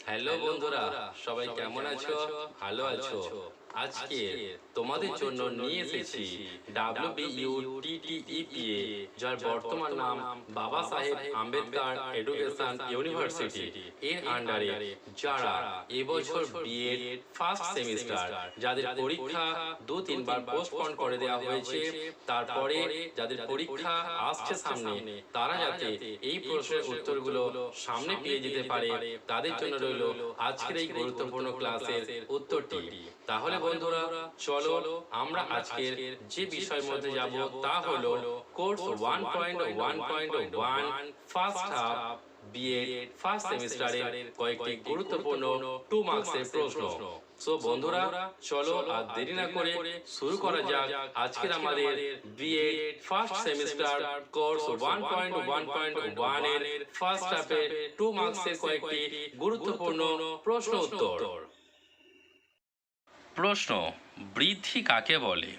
Hello বন্ধুরা, সবাই কেমন আছো? ভালো আছো? আজকে তোমাদের জন্য নিয়ে এসেছি WBUTTEPA, যার বর্তমান নাম বাবা সাহেব আম্বেদকর এডুকেশন ইউনিভার্সিটি এর আন্ডারে যারা এবছর বিএড ফার্স্ট সেমিস্টার, যাদের পরীক্ষা 2-3 বার পোস্টপোন করে দেওয়া হয়েছে, তারপরে যাদের পরীক্ষা আসছে সামনে, তারা যাতে এই প্রশ্নের উত্তরগুলো সামনে পেয়ে যেতে পারে, তাদের জন্য রইল আজকের এই গুরুত্বপূর্ণ ক্লাসের উত্তরটি। তাহলে বন্ধুরা, চলো আমরা আজকের যে বিষয়ের মধ্যে যাব তা হলো course 1.1.1 first half BEd first সেমিস্টারের কয়েকটি গুরুত্বপূর্ণ 2 মার্কসের প্রশ্ন। সো বন্ধুরা, চলো আর দেরি না করে শুরু করা যাক আজকের আমাদের বিএড ফার্স্ট সেমিস্টার কোর্স 1.1.1 এর ফার্স্ট হাফের 2 মার্কসের কয়েকটি গুরুত্বপূর্ণ প্রশ্ন উত্তর। প্রশ্ন: বৃদ্ধি কাকে বলে?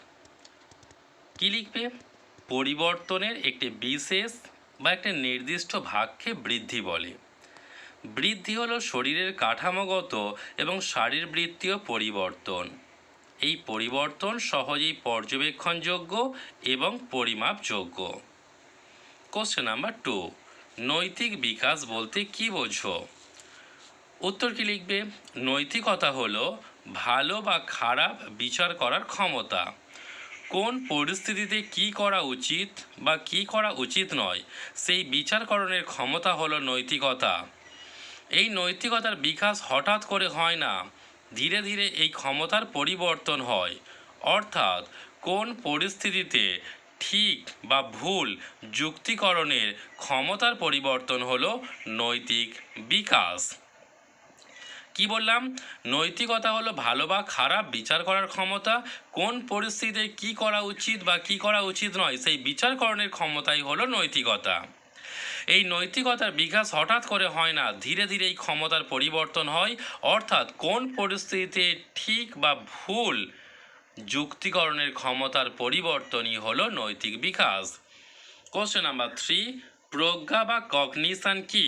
কি লিখবে? পরিবর্তনের একটি বিশেষ বা একটা নির্দিষ্ট ভাগকে বৃদ্ধি বলে। বৃদ্ধি হলো শরীরের কাঠামোগত এবং শারীরবৃত্তীয় পরিবর্তন। এই পরিবর্তন সহজেই পর্যবেক্ষণযোগ্য এবং পরিমাপযোগ্য। কোশ্চেন নাম্বার 2, নৈতিক বিকাশ বলতে কি বোঝো? উত্তর কি লিখবে? নৈতিকতা হলো ভালো বা খারাপ বিচার করার ক্ষমতা। কোন পরিস্থিতিতে কি করা উচিত বা কি করা উচিত নয়, সেই বিচারকরণের ক্ষমতা হলো নৈতিকতা। এই নৈতিকতার বিকাশ হঠাৎ করে হয় না, ধীরে ধীরে এই ক্ষমতার পরিবর্তন হয়। অর্থাৎ কোন পরিস্থিতিতে ঠিক বা ভুল যুক্তিকরণের ক্ষমতার পরিবর্তন হলো নৈতিক বিকাশ। কি বললাম? নৈতিকতা হলো ভালো বা খারাপ বিচার করার ক্ষমতা। কোন পরিস্থিতিতে কি করা উচিত বা কি করা উচিত নয়, সেই বিচারকরণের ক্ষমতাই হলো নৈতিকতা। এই নৈতিকতার বিকাশ হঠাৎ করে হয় না, ধীরে ধীরে এই ক্ষমতার পরিবর্তন হয়। অর্থাৎ কোন পরিস্থিতিতে ঠিক বা ভুল যুক্তিকরণের ক্ষমতার পরিবর্তনই হলো নৈতিক বিকাশ। কোশ্চেন নাম্বার 3, প্রজ্ঞা বা কগনিশন কি?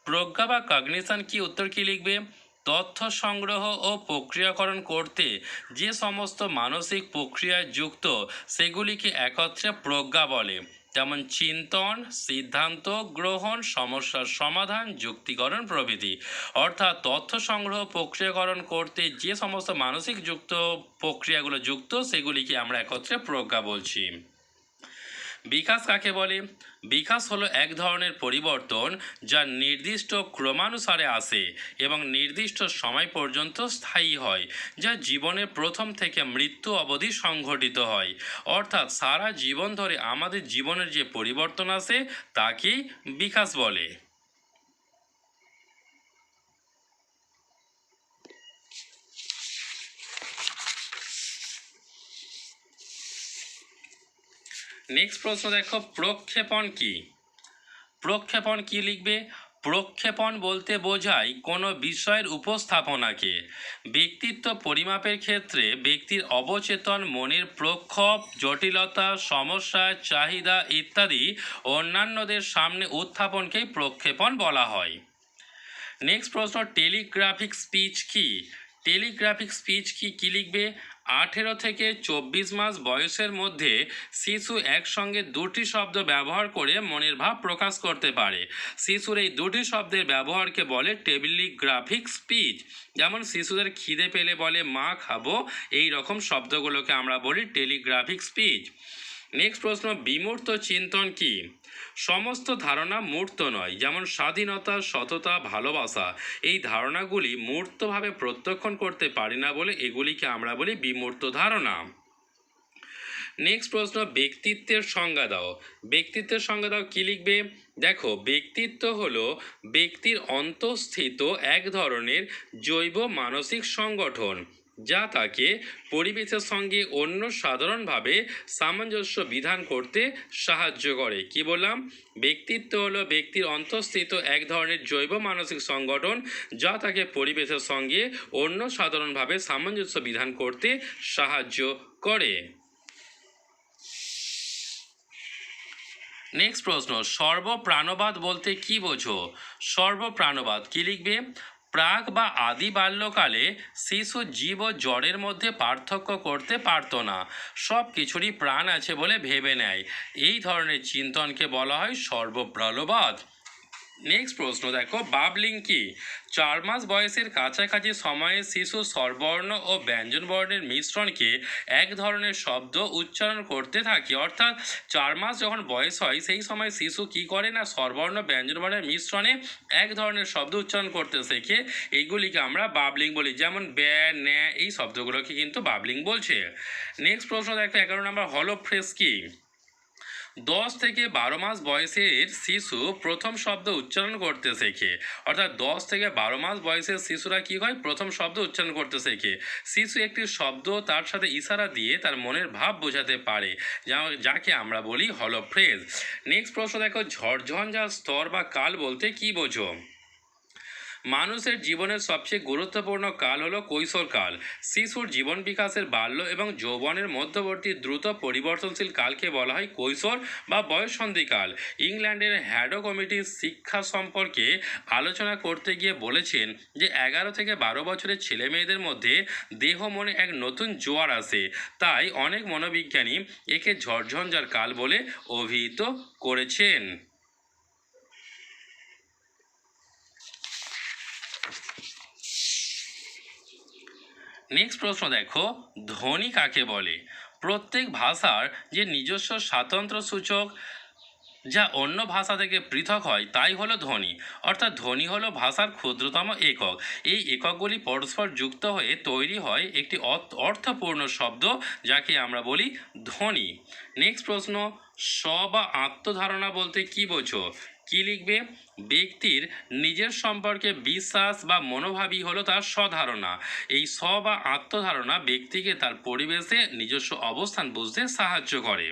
প্রজ্ঞা বা কগনিশন কি? উত্তর কি লিখবে? তথ্য সংগ্রহ ও প্রক্রিয়াকরণ করতে যে সমস্ত মানসিক প্রক্রিয়ায় যুক্ত, সেগুলিকে একত্রে প্রজ্ঞা বলে। যেমন চিন্তন, সিদ্ধান্ত গ্রহণ, সমস্যার সমাধান, যুক্তিকরণ প্রভৃতি। অর্থাৎ তথ্য সংগ্রহ প্রক্রিয়াকরণ করতে যে সমস্ত মানসিক প্রক্রিয়াগুলো যুক্ত, সেগুলিকে আমরা একত্রে প্রজ্ঞা বলছি। বিকাশ কাকে বলে? বিকাশ হলো এক ধরনের পরিবর্তন যা নির্দিষ্ট ক্রমানুসারে আসে এবং নির্দিষ্ট সময় পর্যন্ত স্থায়ী হয়, যা জীবনের প্রথম থেকে মৃত্যু অবধি সংঘটিত হয়। অর্থাৎ সারা জীবন ধরে আমাদের জীবনের যে পরিবর্তন আসে তাকেই বিকাশ বলে। নেক্সট প্রশ্ন দেখো, প্রক্ষেপণ কি? প্রক্ষেপণ কি লিখবে? প্রক্ষেপণ বলতে বোঝায় কোনো বিষয়ের উপস্থাপনাকে। ব্যক্তিত্ব পরিমাপের ক্ষেত্রে ব্যক্তির অবচেতন মনের প্রক্ষোভ, জটিলতা, সমস্যা, চাহিদা ইত্যাদি অন্যান্যদের সামনে উত্থাপনকেই প্রক্ষেপণ বলা হয়। নেক্সট প্রশ্ন, টেলিগ্রাফিক স্পিচ কি? টেলিগ্রাফিক স্পিচ কি লিখবে? 18 থেকে 24 মাস বয়সের মধ্যে শিশু একসঙ্গে 2টি শব্দ ব্যবহার করে মনের ভাব প্রকাশ করতে পারে। শিশুর এই 2টি শব্দের ব্যবহারকে বলে টেলিগ্রাফিক স্পিচ। যেমন শিশুদের খিদে পেলে বলে মা খাবো, এই রকম শব্দগুলোকে আমরা বলি টেলিগ্রাফিক স্পিচ। নেক্সট প্রশ্ন, বিমূর্ত চিন্তন কি? সমস্ত ধারণা মূর্ত নয়। যেমন স্বাধীনতা, সততা, ভালোবাসা, এই ধারণাগুলি মূর্তভাবে প্রত্যক্ষণ করতে পারি না বলে এগুলিকে আমরা বলি বিমূর্ত ধারণা। নেক্সট প্রশ্ন, ব্যক্তিত্বের সংজ্ঞা দাও। ব্যক্তিত্বের সংজ্ঞা দাও, কি লিখবে? দেখো, ব্যক্তিত্ব হলো ব্যক্তির অন্তঃস্থিত এক ধরনের জৈব মানসিক সংগঠন, যা তাকে পরিবেশের সঙ্গে অন্য সাধারণভাবে সামঞ্জস্য বিধান করতে সাহায্য করে। কি বললাম? ব্যক্তিত্ব হলো ব্যক্তির অন্তঃস্থিত এক ধরনের জৈব মানসিক সংগঠন, যা তাকে পরিবেশের সঙ্গে অন্য সাধারণভাবে সামঞ্জস্য বিধান করতে সাহায্য করে। নেক্সট প্রশ্ন, সর্বপ্রাণবাদ বলতে কি বোঝো? সর্বপ্রাণবাদ কি লিখবে? প্রাক বা আদি বাল্যকালে শিশু জীব ও জড়ের মধ্যে পার্থক্য করতে পারত না, সব কিছুরই প্রাণ আছে বলে ভেবে নেয়। এই ধরনের চিন্তনকে বলা হয় সর্বপ্রালবাদ। নেক্সট প্রশ্ন দেখো, বাবলিং কি? 4 মাস বয়সের কাছাকাছি সময়ে শিশু স্বরবর্ণ ও ব্যঞ্জনবর্ণের মিশ্রণকে এক ধরনের শব্দ উচ্চারণ করতে থাকে। অর্থাৎ 4 মাস যখন বয়স হয় সেই সময় শিশু কি করে না, স্বরবর্ণ ব্যঞ্জনবর্ণের মিশ্রণে এক ধরনের শব্দ উচ্চারণ করতে শেখে। এইগুলিকে আমরা বাবলিং বলি, যেমন ব্যা, ন্যা, এই শব্দগুলোকে কিন্তু বাবলিং বলছে। নেক্সট প্রশ্ন দেখো 11 নম্বর, হলো ফ্রেজ কি? 10 থেকে 12 মাস বয়সের শিশু প্রথম শব্দ উচ্চারণ করতে শেখে। অর্থাৎ 10 থেকে 12 মাস বয়সের শিশুরা কি হয়, প্রথম শব্দ উচ্চারণ করতে শেখে। শিশু একটি শব্দ তার সাথে ইশারা দিয়ে তার মনের ভাব বোঝাতে পারে, যাকে আমরা বলি হলো ফ্রেজ। নেক্সট প্রশ্ন দেখো, ঝড়ঝঞ্ঝার স্তর বা কাল বলতে কি বোঝো? মানুষের জীবনের সবচেয়ে গুরুত্বপূর্ণ কাল হলো কৈশোরকাল। শিশুর জীবন বিকাশের বাল্য এবং যৌবনের মধ্যবর্তী দ্রুত পরিবর্তনশীল কালকে বলা হয় কৈশোর বা বয়ঃসন্ধিকাল। ইংল্যান্ডের হ্যাডো কমিটি শিক্ষা সম্পর্কে আলোচনা করতে গিয়ে বলেছেন যে 11 থেকে 12 বছরের ছেলে মেয়েদের মধ্যে দেহ মনে এক নতুন জোয়ার আসে। তাই অনেক মনোবিজ্ঞানী একে ঝড়ঝঞ্ঝার কাল বলে অভিহিত করেছেন। নেক্সট প্রশ্ন দেখো, ধ্বনি কাকে বলে? প্রত্যেক ভাষার যে নিজস্ব স্বাতন্ত্র সূচক যা অন্য ভাষা থেকে পৃথক হয় তাই হলো ধ্বনি। অর্থাৎ ধ্বনি হলো ভাষার ক্ষুদ্রতম একক। এই এককগুলি পরস্পর যুক্ত হয়ে তৈরি হয় একটি অর্থপূর্ণ শব্দ, যাকে আমরা বলি ধ্বনি। নেক্সট প্রশ্ন, স্ব বা আত্মধারণা বলতে কি বোঝো? কি লিখবে? ব্যক্তির নিজের সম্পর্কে বিশ্বাস বা মনোভাবই হলো তার স্বধারণা। এই স্ব বা আত্মধারণা ব্যক্তিকে তার পরিবেশে নিজস্ব অবস্থান বুঝতে সাহায্য করে।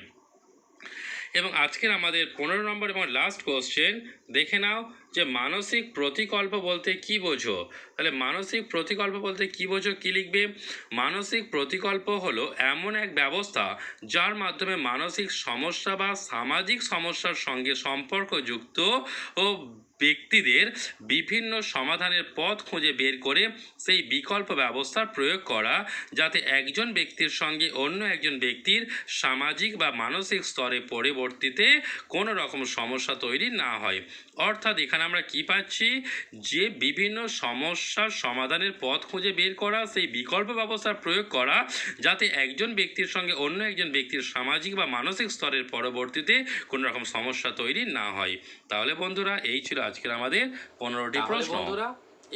এবং আজকের আমাদের 15 নম্বর এবং লাস্ট কোশ্চেন দেখে নাও যে মানসিক প্রতিকল্প বলতে কি বোঝো? তাহলে মানসিক প্রতিকল্প বলতে কি বোঝো, কি লিখবে? মানসিক প্রতিকল্প হলো এমন এক ব্যবস্থা যার মাধ্যমে মানসিক সমস্যা বা সামাজিক সমস্যার সঙ্গে সম্পর্কযুক্ত ও ব্যক্তিদের বিভিন্ন সমাধানের পথ খুঁজে বের করে সেই বিকল্প ব্যবস্থার প্রয়োগ করা, যাতে একজন ব্যক্তির সঙ্গে অন্য একজন ব্যক্তির সামাজিক বা মানসিক স্তরে পরবর্তীতে কোনো রকম সমস্যা তৈরি না হয়। অর্থাৎ এখানে আমরা কি পাচ্ছি, যে বিভিন্ন সমস্যার সমাধানের পথ খুঁজে বের করা, সেই বিকল্প ব্যবস্থার প্রয়োগ করা, যাতে একজন ব্যক্তির সঙ্গে অন্য একজন ব্যক্তির সামাজিক বা মানসিক স্তরের পরবর্তীতে কোনো রকম সমস্যা তৈরি না হয়। তাহলে বন্ধুরা এই ছিল আজকের আমাদের 15টি প্রশ্ন। বন্ধুরা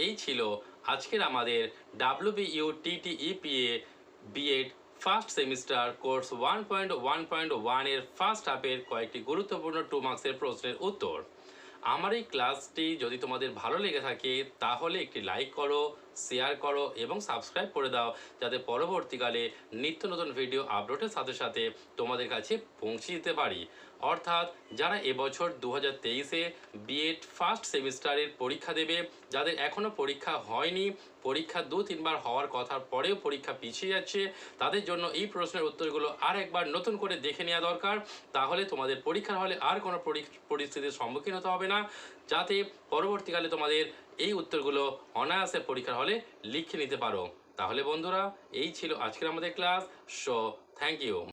এই ছিল আজকের আমাদের Wbuttepa B.ed first semester course 1.1.1 এর ফার্স্ট হাফের কয়েকটি গুরুত্বপূর্ণ 2 মার্কসের প্রশ্নের উত্তর। আমার এই ক্লাসটি যদি তোমাদের ভালো লেগে থাকে তাহলে একটি লাইক করো, শেয়ার করো এবং সাবস্ক্রাইব করে দাও, যাতে পরবর্তীকালে নিত্য নতুন ভিডিও আপলোডের সাথে সাথে তোমাদের কাছে পৌঁছে দিতে পারি। অর্থাৎ যারা এবছর 2023-এ B.ed ফার্স্ট সেমিস্টারের পরীক্ষা দেবে, যাদের এখনও পরীক্ষা হয়নি, পরীক্ষা 2-3 বার হওয়ার কথার পরেও পরীক্ষা পিছিয়ে যাচ্ছে, তাদের জন্য এই প্রশ্নের উত্তরগুলো আর একবার নতুন করে দেখে নেওয়া দরকার। তাহলে তোমাদের পরীক্ষার হলে আর কোনো পরিস্থিতির সম্মুখীন হতে হবে না, যাতে পরবর্তীকালে তোমাদের এই উত্তরগুলো অনায়াসে পরীক্ষার হলে লিখে নিতে পারো। তাহলে বন্ধুরা এই ছিল আজকের আমাদের ক্লাস। So thank you.